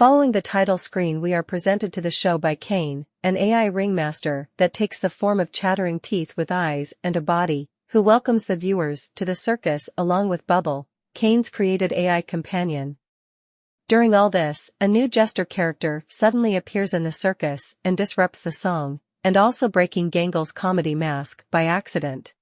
Following the title screen, we are presented to the show by Kane, an AI ringmaster that takes the form of chattering teeth with eyes and a body, who welcomes the viewers to the circus along with Bubble, Kane's created AI companion. During all this, a new jester character suddenly appears in the circus and disrupts the song, and also breaking Gangle's comedy mask by accident.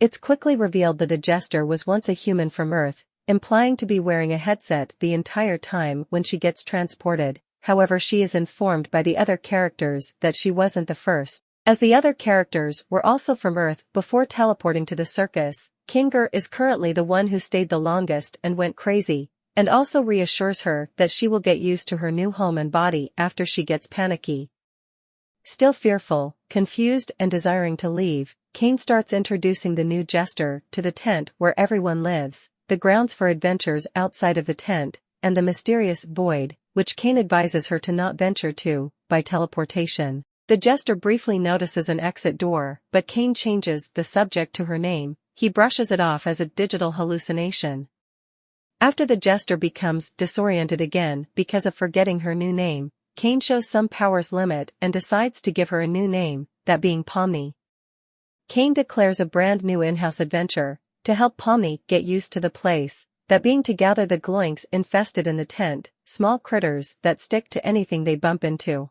It's quickly revealed that the jester was once a human from Earth, implying to be wearing a headset the entire time when she gets transported. However, she is informed by the other characters that she wasn't the first, as the other characters were also from Earth before teleporting to the circus. Kinger is currently the one who stayed the longest and went crazy, and also reassures her that she will get used to her new home and body after she gets panicky. Still fearful, confused and desiring to leave, Kane starts introducing the new jester to the tent where everyone lives, the grounds for adventures outside of the tent, and the mysterious void, which Kane advises her to not venture to, by teleportation. The jester briefly notices an exit door, but Kane changes the subject to her name. He brushes it off as a digital hallucination. After the jester becomes disoriented again because of forgetting her new name, Kane shows some powers limit and decides to give her a new name, that being Pomni. Kane declares a brand new in-house adventure, to help Pomni get used to the place, that being to gather the gloinks infested in the tent, small critters that stick to anything they bump into.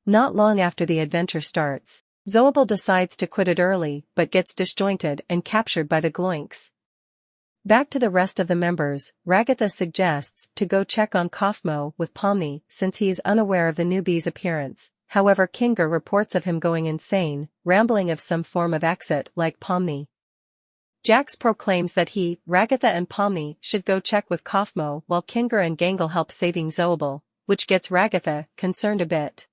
Not long after the adventure starts, Zoable decides to quit it early but gets disjointed and captured by the gloinks. Back to the rest of the members, Ragatha suggests to go check on Kaufmo with Pomni since he is unaware of the newbie's appearance. However, Kinger reports of him going insane, rambling of some form of exit like Pomni. Jax proclaims that he, Ragatha and Pomni should go check with Kaufmo while Kinger and Gangle help saving Zoable, which gets Ragatha concerned a bit.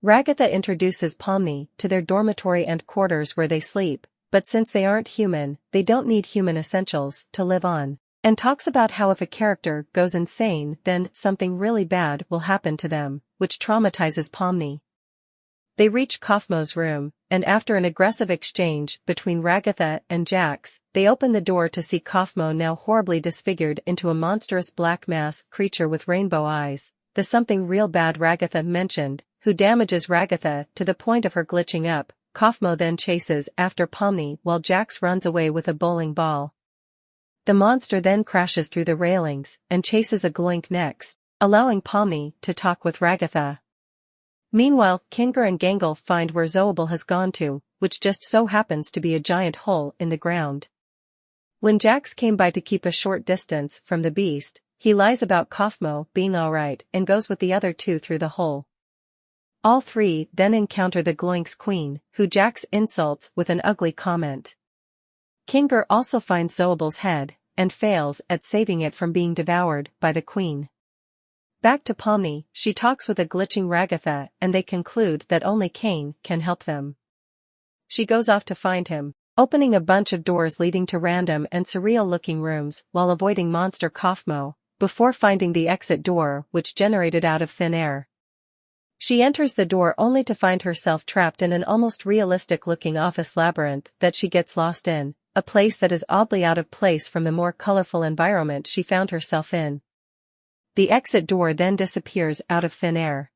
Ragatha introduces Pomni to their dormitory and quarters where they sleep, but since they aren't human, they don't need human essentials to live on, and talks about how if a character goes insane then something really bad will happen to them, which traumatizes Pomni. They reach Kaufmo's room, and after an aggressive exchange between Ragatha and Jax, they open the door to see Kaufmo now horribly disfigured into a monstrous black mass creature with rainbow eyes, the something real bad Ragatha mentioned, who damages Ragatha to the point of her glitching up. Kaufmo then chases after Pomni while Jax runs away with a bowling ball. The monster then crashes through the railings and chases a gloink next, allowing Pomni to talk with Ragatha. Meanwhile, Kinger and Gangle find where Zoable has gone to, which just so happens to be a giant hole in the ground. When Jax came by to keep a short distance from the beast, he lies about Kaufmo being alright and goes with the other two through the hole. All three then encounter the Gloink's queen, who Jax insults with an ugly comment. Kinger also finds Zoable's head, and fails at saving it from being devoured by the queen. Back to Pomni, she talks with a glitching Ragatha and they conclude that only Kane can help them. She goes off to find him, opening a bunch of doors leading to random and surreal-looking rooms while avoiding monster Kaufmo, before finding the exit door which generated out of thin air. She enters the door only to find herself trapped in an almost realistic-looking office labyrinth that she gets lost in, a place that is oddly out of place from the more colorful environment she found herself in. The exit door then disappears out of thin air.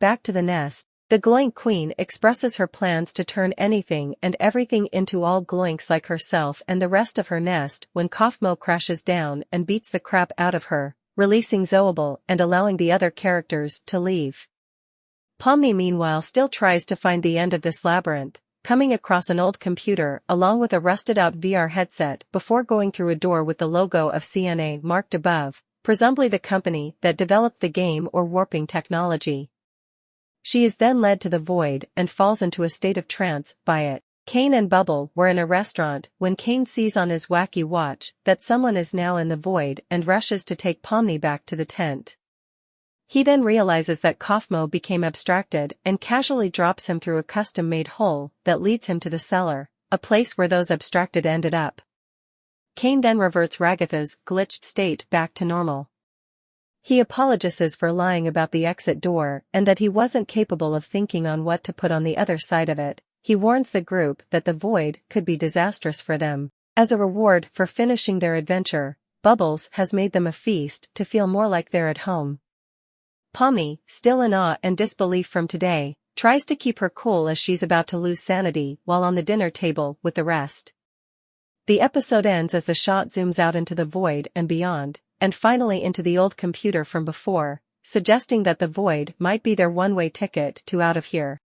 Back to the nest, the Gloink Queen expresses her plans to turn anything and everything into all Gloinks like herself and the rest of her nest when Kaufmo crashes down and beats the crap out of her, releasing Zoable and allowing the other characters to leave. Pomni meanwhile still tries to find the end of this labyrinth, coming across an old computer along with a rusted-out VR headset before going through a door with the logo of CNA marked above, presumably the company that developed the game or warping technology. She is then led to the void and falls into a state of trance by it. Kane and Bubble were in a restaurant when Kane sees on his wacky watch that someone is now in the void and rushes to take Pomni back to the tent. He then realizes that Kaufmo became abstracted and casually drops him through a custom-made hole that leads him to the cellar, a place where those abstracted ended up. Kane then reverts Ragatha's glitched state back to normal. He apologizes for lying about the exit door and that he wasn't capable of thinking on what to put on the other side of it. He warns the group that the void could be disastrous for them. As a reward for finishing their adventure, Bubbles has made them a feast to feel more like they're at home. Pommy, still in awe and disbelief from today, tries to keep her cool as she's about to lose sanity while on the dinner table with the rest. The episode ends as the shot zooms out into the void and beyond, and finally into the old computer from before, suggesting that the void might be their one-way ticket to out of here.